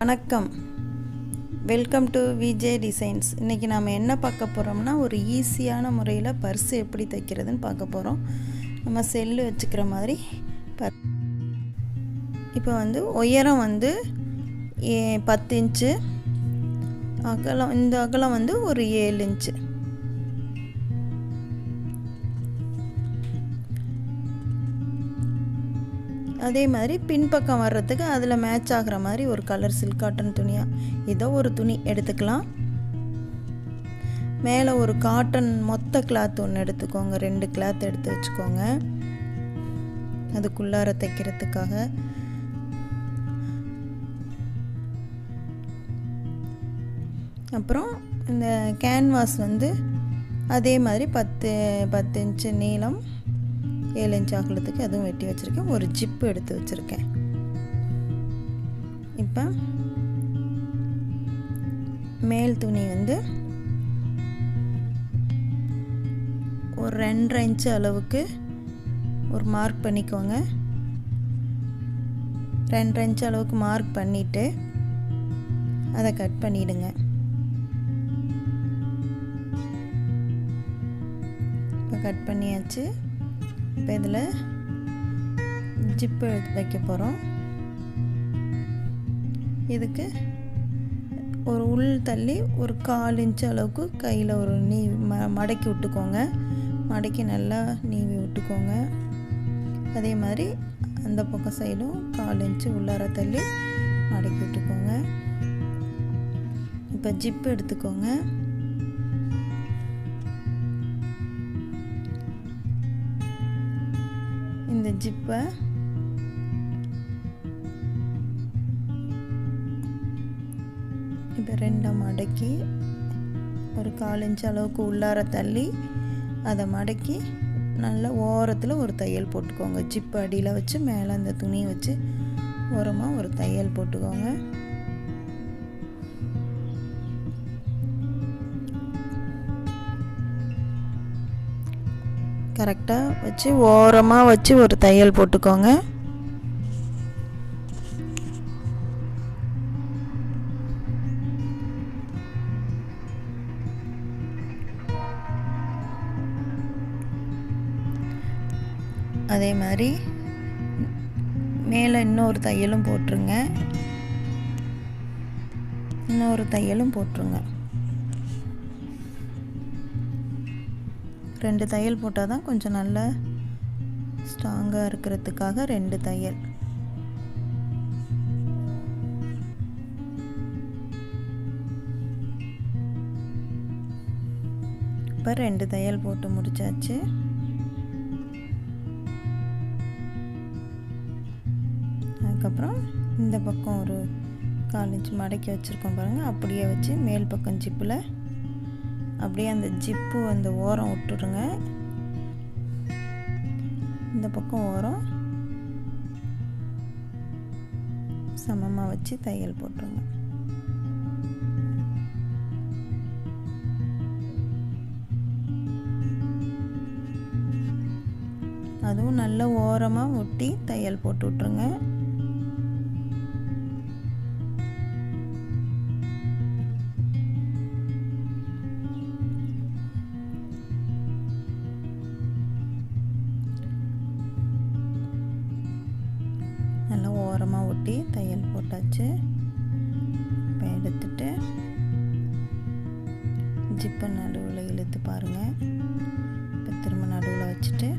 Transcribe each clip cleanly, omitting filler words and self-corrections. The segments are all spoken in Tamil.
வணக்கம், வெல்கம் டு விஜே டிசைன்ஸ். இன்றைக்கி நாம் என்ன பார்க்க போகிறோம்னா, ஒரு ஈஸியான முறையில் பர்ஸு எப்படி தைக்கிறதுன்னு பார்க்க போகிறோம். நம்ம செல்லு வச்சுக்கிற மாதிரி இப்போ உயரம் 10 இன்ச்சு, அகலம் இந்த அகலம் ஒரு 7 இன்ச்சு. அதே மாதிரி பின்பக்கம் வர்றதுக்கு அதில் மேட்ச் ஆகிற மாதிரி ஒரு கலர் சில்க் காட்டன் துணியாக ஏதோ ஒரு துணி எடுத்துக்கலாம். மேலே ஒரு காட்டன் மொத்த கிளாத் ஒன்று எடுத்துக்கோங்க, 2 கிளாத் எடுத்து வச்சுக்கோங்க அதுக்குள்ளார தைக்கிறதுக்காக. அப்புறம் இந்த கேன்வாஸ் அதே மாதிரி 10 இன்ச்சு நீளம், 7 இன்ச் அகலத்துக்கு அதுவும் வெட்டி வச்சுருக்கேன். ஒரு ஜிப்பு எடுத்து வச்சுருக்கேன். இப்போ மேல் துணி ஒரு 2.5 இன்ச்சு அளவுக்கு ஒரு மார்க் பண்ணிக்கோங்க. 2.5 இன்ச்சு அளவுக்கு மார்க் பண்ணிவிட்டு அதை கட் பண்ணிவிடுங்க. இப்போ கட் பண்ணியாச்சு. இப்போ இதில் ஜிப்பு எடுத்து வைக்க போகிறோம். இதுக்கு ஒரு உள் தள்ளி ஒரு 1/4 இன்ச்சு அளவுக்கு கையில் ஒரு மடக்கி விட்டுக்கோங்க. மடக்கி நல்லா நீவி விட்டுக்கோங்க. அதே மாதிரி அந்த பக்கம் சைடும் 1/4 இன்ச்சு உள்ளார தள்ளி மடக்கி விட்டுக்கோங்க. இப்போ ஜிப்பு எடுத்துக்கோங்க. இந்த ஜிப்பை இப்போ 2 மடக்கி ஒரு 1/4 இன்ச்சு அளவுக்கு உள்ளார தள்ளி அதை மடக்கி நல்லா ஓரத்தில் ஒரு தையல் போட்டுக்கோங்க. ஜிப்பு அடியில் வச்சு மேலே அந்த துணியை வச்சு ஓரமாக ஒரு தையல் போட்டுக்கோங்க. கரெக்டாக வச்சு ஓரமாக வச்சு ஒரு தையல் போட்டுக்கோங்க. அதே மாதிரி மேலே இன்னொரு தையலும் போட்டுருங்க. 2 தையல் போட்டால் தான் கொஞ்சம் நல்லா ஸ்ட்ராங்காக இருக்கிறதுக்காக 2 தையல். இப்போ 2 தையல் போட்டு முடிச்சாச்சு. அதுக்கப்புறம் இந்த பக்கம் ஒரு 1/4 இன்ச்சு மடக்கி வச்சுருக்கோம் பாருங்கள். அப்படியே வச்சு மேல் பக்கம் ஜிப்பில் அப்படியே அந்த ஜிப்பு அந்த ஓரம் விட்டுடுங்க. இந்த பக்கம் ஓரம் சமமாக வச்சு தையல் போட்டுருங்க. அதுவும் நல்ல ஓரமாக ஒட்டி தையல் போட்டு விட்ருங்க. நல்லா ஓரமாக ஒட்டி தையல் போட்டாச்சு. இப்போ எடுத்துட்டு ஜிப்பை நடுவில் இழுத்து பாருங்கள். இப்போ திரும்ப நடுவில் வச்சுட்டு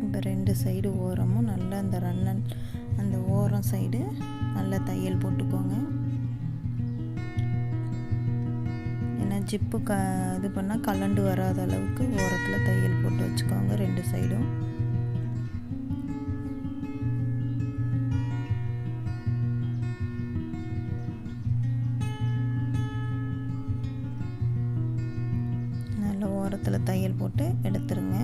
இப்போ 2 சைடு ஓரமும் நல்லா அந்த ஓரம் சைடு நல்லா தையல் போட்டுக்கோங்க. ஜிப்பு இது பண்ணால் கலண்டு வராத அளவுக்கு ஓரத்தில் தையல் போட்டு வச்சுக்கோங்க 2 சைடும். நல்ல ஓரத்தில் தையல் போட்டு எடுத்துருங்க.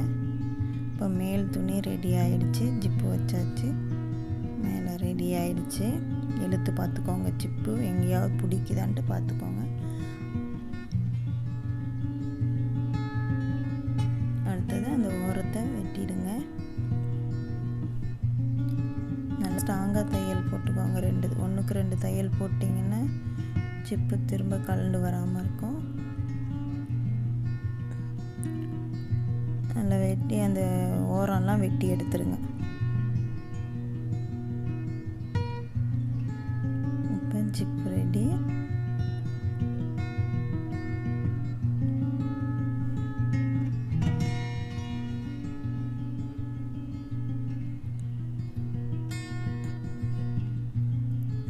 இப்போ மேல் துணி ரெடி ஆகிடுச்சு. ஜிப்பு வச்சாச்சு, மேலே ரெடி ஆகிடுச்சு. இழுத்து பார்த்துக்கோங்க, ஜிப்பு எங்கேயாவது பிடிக்குதான்ட்டு பார்த்துக்கோங்க. அடுத்தது அந்த ஓரத்தை வெட்டிடுங்க. ஸ்ட்ராங்காக தையல் போட்டுக்கோங்க. ஒன்றுக்கு 2 தையல் போட்டிங்கன்னா ஜிப்பு திரும்ப கலண்டு வராமல் இருக்கும். நல்லா வெட்டி அந்த ஓரம்லாம் வெட்டி எடுத்துருங்க. இப்போ ஜிப்பு ரெடி.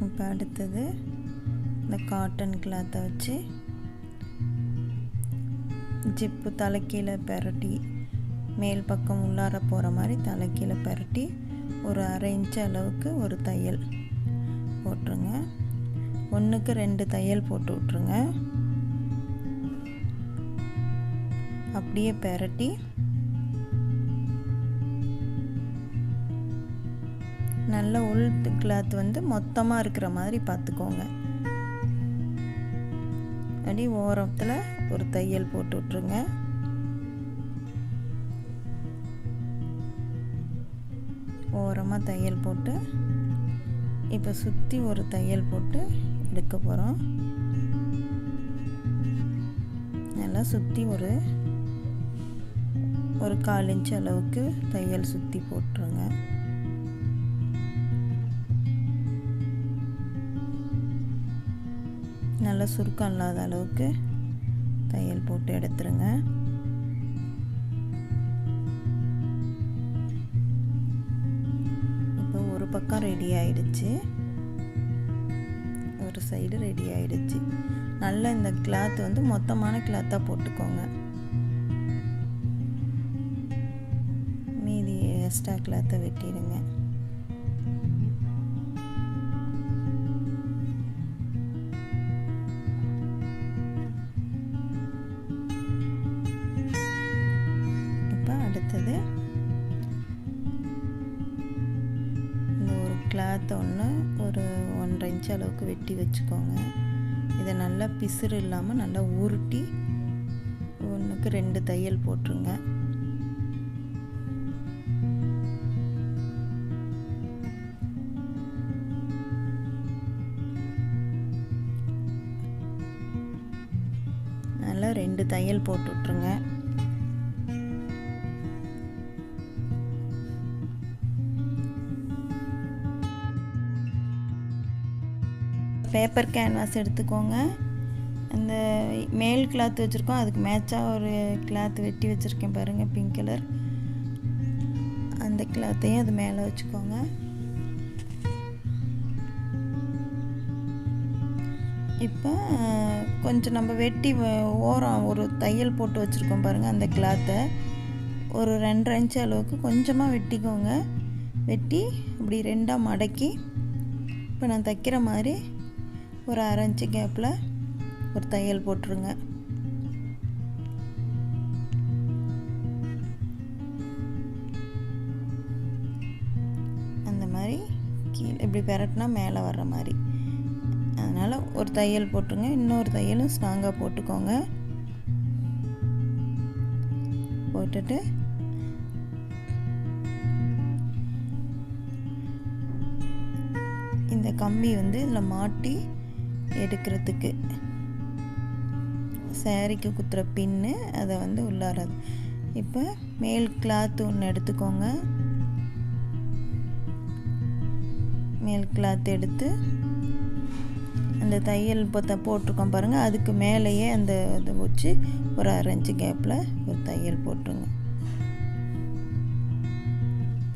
இப்போ அடுத்தது இந்த காட்டன் கிளாத்தை வச்சு ஜிப்பு தலைக்கீழே பெரட்டி மேல் பக்கம் உள்ளார போகிற மாதிரி தலைக்கீழே பெரட்டி ஒரு 1/2 இன்ச் அளவுக்கு ஒரு தையல் போட்டுருங்க. 1க்கு 2 தையல் போட்டு விட்ருங்க. அப்படியே பெரட்டி நல்ல உள் கிளாத் வந்து மொத்தமாக இருக்கிற மாதிரி பார்த்துக்கோங்க. அடி ஓரத்தில் ஒரு தையல் போட்டு விட்ருங்க. ஓரமாக தையல் போட்டு இப்போ சுற்றி ஒரு தையல் போட்டு எடுக்க போகிறோம். நல்லா சுற்றி ஒரு 1/4 இன்ச் அளவுக்கு தையல் சுற்றி போட்டுருங்க. நல்லா சுருக்கம் இல்லாத அளவுக்கு தையல் போட்டு எடுத்துருங்க. இப்போ ஒரு பக்கம் ரெடி ஆயிடுச்சு, ஒரு சைடு ரெடி ஆயிடுச்சு. நல்லா இந்த கிளாத் வந்து மொத்தமான கிளாத்தாக போட்டுக்கோங்க. மீதி எக்ஸ்ட்ரா கிளாத்தை வெட்டிடுங்க. அடுத்தது இந்த ஒரு கிளாத் ஒன்று ஒரு 1/2 இன்ச் அளவுக்கு வெட்டி வச்சுக்கோங்க. இதை நல்லா பிசுறு இல்லாமல் நல்லா உருட்டி 1க்கு 2 தையல் போட்டுருங்க. நல்லா 2 தையல் போட்டு விட்ருங்க. பேப்பர் கேன்வாஸ் எடுத்துக்கோங்க. அந்த மேல் கிளாத் வச்சுருக்கோம், அதுக்கு மேட்சாக ஒரு கிளாத் வெட்டி வச்சுருக்கேன் பாருங்கள், பிங்க் கலர். அந்த கிளாத்தையும் அது மேலே வச்சுக்கோங்க. இப்போ கொஞ்சம் நம்ம வெட்டி ஓரம் ஒரு தையல் போட்டு வச்சுருக்கோம் பாருங்கள், அந்த கிளாத்தை ஒரு 2.5 இன்ச் அளவுக்கு கொஞ்சமாக வெட்டிக்கோங்க. வெட்டி இப்படி 2ஆக மடக்கி இப்போ நான் தைக்கிற மாதிரி ஒரு 1/2 இன்ச் கேப்பில் ஒரு தையல் போட்டுருங்க. அந்த மாதிரி கீழே இப்படி பெரட்டினா மேலே வர்ற மாதிரி, அதனால் ஒரு தையல் போட்டுருங்க. இன்னொரு தையலும் ஸ்ட்ராங்காக போட்டுக்கோங்க. போட்டுட்டு இந்த கம்பி வந்து இதில் மாட்டி எடுக்கிறதுக்கு சாரிக்கு குத்துற பின்னு அதை வந்து உள்ளாராது. இப்போ மேல் கிளாத் ஒன்று எடுத்துக்கோங்க. மேல் கிளாத் எடுத்து அந்த தையல் போட்டிருக்கோம் பாருங்கள், அதுக்கு மேலேயே அந்த இதை வச்சு ஒரு 1/2 இன்ச் கேப்பில் ஒரு தையல் போட்டுருங்க.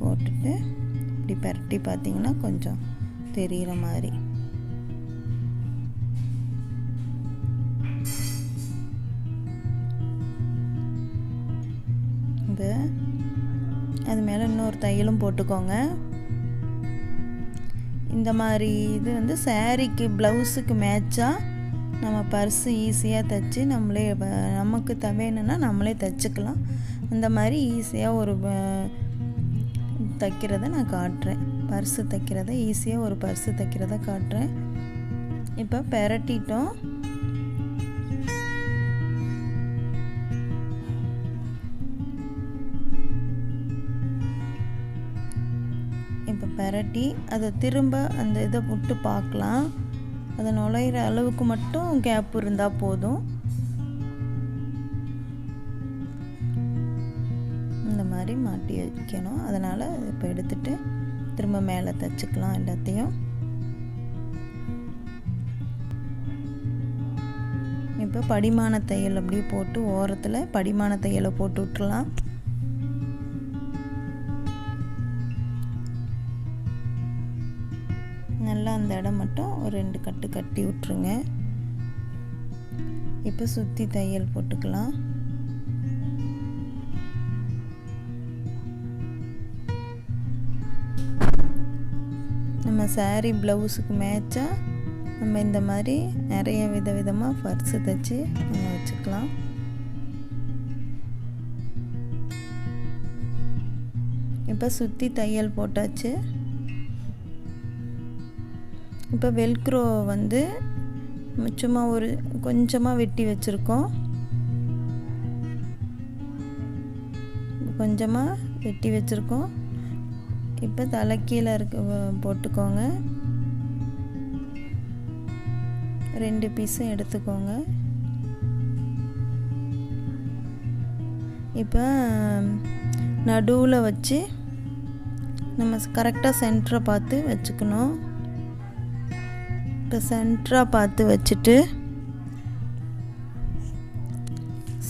போட்டுட்டு இப்படி பரட்டி பார்த்தீங்கன்னா கொஞ்சம் தெரிகிற மாதிரி. இப்போ அது மேலே இன்னொரு தையலும் போட்டுக்கோங்க. இந்த மாதிரி இது வந்து சாரீக்கு ப்ளவுஸுக்கு மேட்சாக நம்ம பர்ஸு ஈஸியாக தைச்சி நம்மளே நமக்கு வேணும்னா நம்மளே தைச்சிக்கலாம். அந்த மாதிரி ஈஸியாக ஒரு தைக்கிறத நான் காட்டுறேன். பர்ஸு தைக்கிறத ஈஸியாக ஒரு பர்ஸு தைக்கிறத காட்டுறேன். இப்போ பெரட்டிட்டோம். இப்போ இப்போ பெரட்டி அதை திரும்ப அந்த இதை விட்டு பார்க்கலாம். அதை நுழையிற அளவுக்கு மட்டும் கேப் இருந்தால் போதும். இந்த மாதிரி மாட்டி வைக்கணும். அதனால் இப்போ எடுத்துட்டு திரும்ப மேலே தைச்சிக்கலாம் எல்லாத்தையும். இப்போ படிமான தையல் அப்படியே போட்டு ஓரத்தில் படிமான தையலை போட்டு விட்டுறலாம். நல்லா அந்த இடம் மட்டும் ஒரு 2 கட்டு கட்டி விட்டுருங்க. இப்போ சுற்றி தையல் போட்டுக்கலாம். நம்ம saree ப்ளவுஸுக்கு மேட்சாக நம்ம இந்த மாதிரி நிறைய விதவிதமாக பர்ஸு தைச்சி நம்ம வச்சுக்கலாம். இப்போ சுற்றி தையல் போட்டாச்சு. இப்போ வெல்க்ரோ வந்து சும்மா ஒரு கொஞ்சமாக வெட்டி வச்சுருக்கோம். கொஞ்சமாக வெட்டி வச்சுருக்கோம். இப்போ தலை கீழே போட்டுக்கோங்க. 2 பீஸும் எடுத்துக்கோங்க. இப்போ நடுவில் வச்சு நம்ம கரெக்டாக சென்டரை பார்த்து வச்சுக்கணும். இப்போ சென்டராக பார்த்து வச்சுட்டு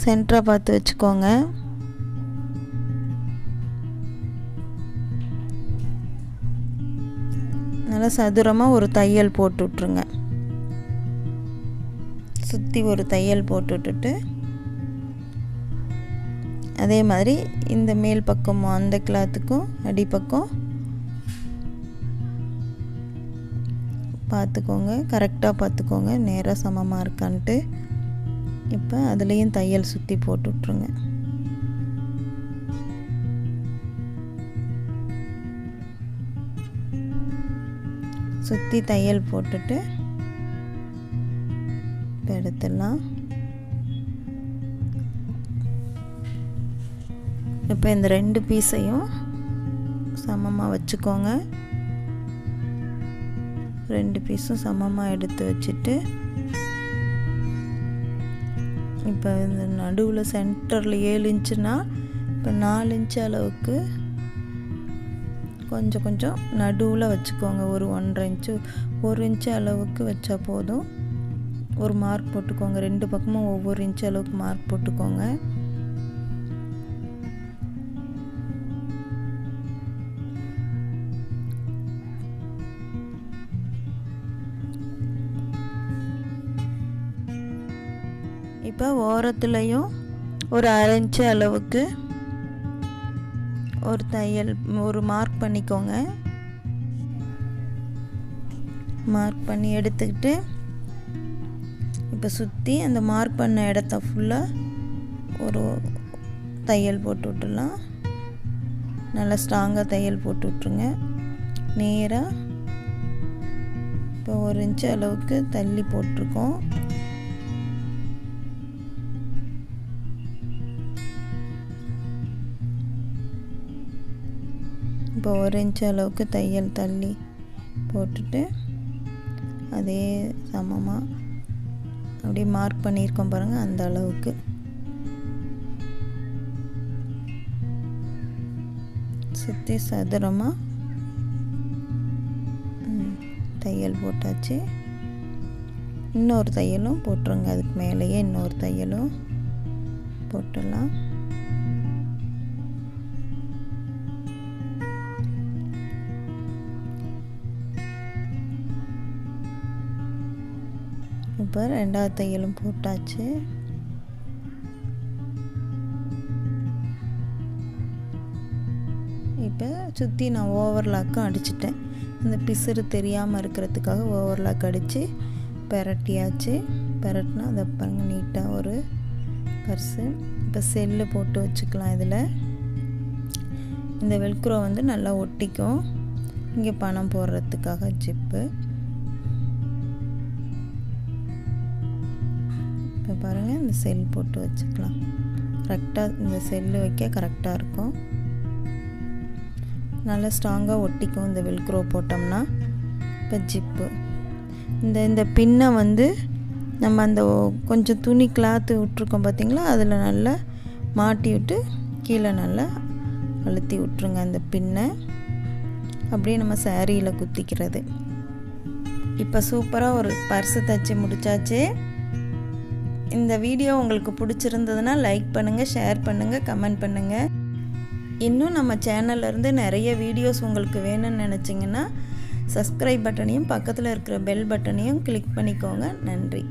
சென்டராக பார்த்து வச்சுக்கோங்க. நல்லா சதுரமாக ஒரு தையல் போட்டு விட்ருங்க. சுற்றி ஒரு தையல் போட்டு விட்டுட்டு அதே மாதிரி இந்த மேல் பக்கமும் அந்த கிளாத்துக்கும் அடிப்பக்கம் பார்த்துக்கோங்க. கரெக்டாக பார்த்துக்கோங்க நேராக சமமாக இருக்கான்ட்டு. இப்போ அதுலேயும் தையல் சுற்றி போட்டு விட்ருங்க. சுற்றி தையல் போட்டுட்டு இப்போ எடுத்துடலாம். இப்போ இந்த 2 பீஸையும் சமமாக வச்சுக்கோங்க. 2 பீஸும் சமமாக எடுத்து வச்சுட்டு இப்போ இந்த நடுவில் சென்டரில் 7 இன்ச்சுனா இப்போ 4 இன்ச்சு அளவுக்கு கொஞ்சம் கொஞ்சம் நடுவில் வச்சுக்கோங்க. ஒரு 1.5 இன்ச்சு 1 இன்ச்சு அளவுக்கு வச்சா போதும். ஒரு மார்க் போட்டுக்கோங்க. 2 பக்கமும் ஒவ்வொரு இன்ச்சு அளவுக்கு மார்க் போட்டுக்கோங்க. இப்போ ஓரத்துலையும் ஒரு 1/2 இன்ச்சு அளவுக்கு ஒரு தையல் ஒரு மார்க் பண்ணிக்கோங்க. மார்க் பண்ணி எடுத்துக்கிட்டு இப்போ சுற்றி அந்த மார்க் பண்ண இடத்த ஃபுல்லாக ஒரு தையல் போட்டு விட்டுடலாம். நல்லா ஸ்ட்ராங்காக தையல் போட்டு விட்ருங்க. நேராக இப்போ 1 இன்ச்சு அளவுக்கு தள்ளி போட்டிருக்கோம். இப்போ 1 இன்ச்சு அளவுக்கு தையல் தள்ளி போட்டுட்டு அதே சமமாக அப்படியே மார்க் பண்ணியிருக்கோம் பாருங்கள். அந்த அளவுக்கு சுற்றி சதுரமாக தையல் போட்டாச்சு. இன்னொரு தையலும் போட்டுருங்க. அதுக்கு மேலேயே இன்னொரு தையலும் போட்டுடலாம். இப்போ 2வது தையலும் போட்டாச்சு. இப்போ சுற்றி நான் ஓவர்லாக்கும் அடிச்சிட்டேன். அந்த பிசுறு தெரியாமல் இருக்கிறதுக்காக ஓவர்லாக் அடித்து பெரட்டியாச்சு. பெரட்டினா அதை பாருங்க நீட்டாக ஒரு பர்ஸு. இப்போ செல்லு போட்டு வச்சுக்கலாம். இதில் இந்த வெல்க்ரோ வந்து நல்லா ஒட்டிக்கும். இங்கே பணம் போடுறதுக்காக ஜிப்பு. இப்போ பாருங்கள் இந்த செல் போட்டு வச்சுக்கலாம். கரெக்டாக இந்த செல்லு வைக்க கரெக்டாக இருக்கும். நல்லா ஸ்ட்ராங்காக ஒட்டிக்கும் இந்த வெல்க்ரோ போட்டோம்னா. இப்போ ஜிப்பு இந்த பின்னை வந்து நம்ம அந்த கொஞ்சம் துணி கிளாத்து விட்ருக்கோம் பார்த்திங்களா, அதில் நல்லா மாட்டி விட்டு கீழே நல்லா அழுத்தி விட்ருங்க அந்த பின்னை. அப்படியே நம்ம சாரியில் குத்திக்கிறது. இப்போ சூப்பராக ஒரு பர்ஸு தைச்சி முடித்தாச்சு. இந்த வீடியோ உங்களுக்கு பிடிச்சிருந்ததுன்னா லைக் பண்ணுங்கள், ஷேர் பண்ணுங்கள், கமெண்ட் பண்ணுங்கள். இன்னும் நம்ம சேனல்லேருந்து நிறைய வீடியோஸ் உங்களுக்கு வேணும்னு நினச்சிங்கன்னா சப்ஸ்கிரைப் பட்டனையும் பக்கத்தில் இருக்கிற பெல் பட்டனையும் கிளிக் பண்ணிக்கோங்க. நன்றி.